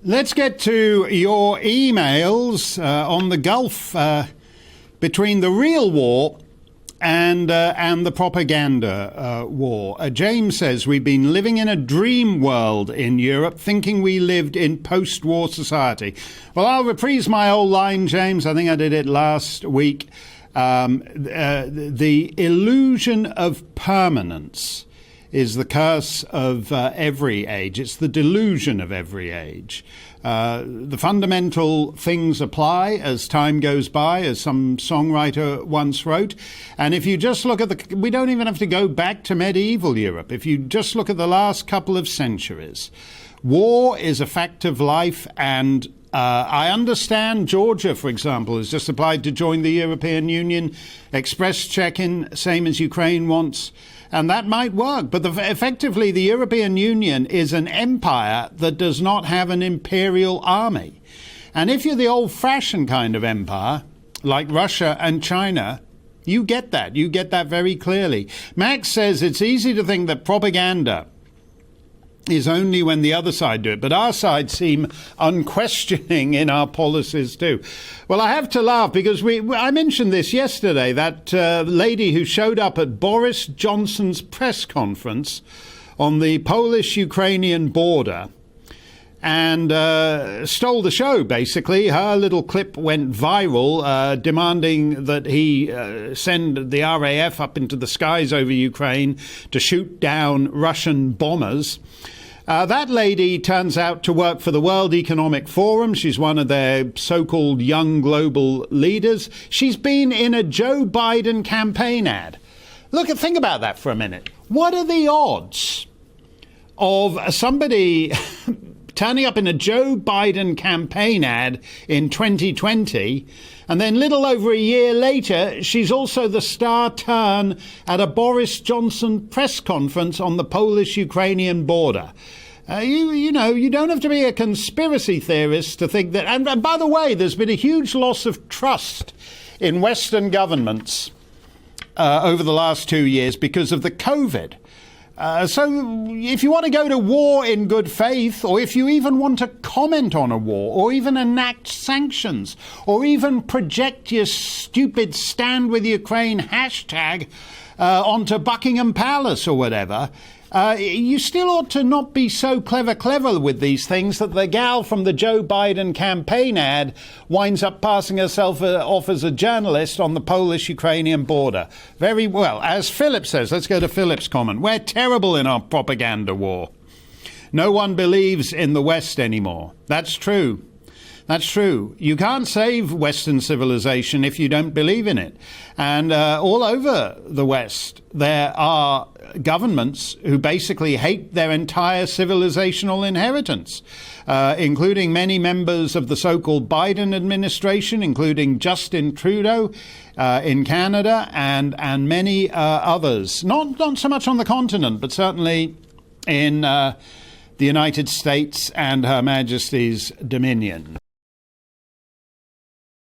Let's get to your emails on the gulf between the real war and the propaganda war. James says, we've been living in a dream world in Europe, thinking we lived in post-war society. Well, I'll reprise my old line, James. I think I did it last week. The illusion of permanence is the curse of every age. It's the delusion of every age. The fundamental things apply as time goes by, as some songwriter once wrote. And if you just look at we don't even have to go back to medieval Europe. If you just look at the last couple of centuries, war is a fact of life. And I understand Georgia, for example, has just applied to join the European Union, express check-in, same as Ukraine wants. And that might work. But effectively, the European Union is an empire that does not have an imperial army. And if you're the old-fashioned kind of empire, like Russia and China, you get that. You get that very clearly. Max says it's easy to think that propaganda is only when the other side do it. But our side seem unquestioning in our policies too. Well, I have to laugh because I mentioned this yesterday, that lady who showed up at Boris Johnson's press conference on the Polish-Ukrainian border and stole the show, basically. Her little clip went viral, demanding that he send the RAF up into the skies over Ukraine to shoot down Russian bombers. That lady turns out to work for the World Economic Forum. She's one of their so-called young global leaders. She's been in a Joe Biden campaign ad. Think about that for a minute. What are the odds of somebody turning up in a Joe Biden campaign ad in 2020, and then little over a year later, she's also the star turn at a Boris Johnson press conference on the Polish-Ukrainian border? You don't have to be a conspiracy theorist to think that. And by the way, there's been a huge loss of trust in Western governments over the last 2 years because of the COVID. So if you want to go to war in good faith, or if you even want to comment on a war, or even enact sanctions, or even project your stupid Stand With Ukraine hashtag onto Buckingham Palace or whatever, you still ought to not be so clever with these things that the gal from the Joe Biden campaign ad winds up passing herself off as a journalist on the Polish-Ukrainian border. Very well. As Philip says, let's go to Philip's comment. We're terrible in our propaganda war. No one believes in the West anymore. That's true. That's true. You can't save Western civilization if you don't believe in it. And all over the West, there are governments who basically hate their entire civilizational inheritance, including many members of the so-called Biden administration, including Justin Trudeau in Canada and many others. Not so much on the continent, but certainly in the United States and Her Majesty's Dominion.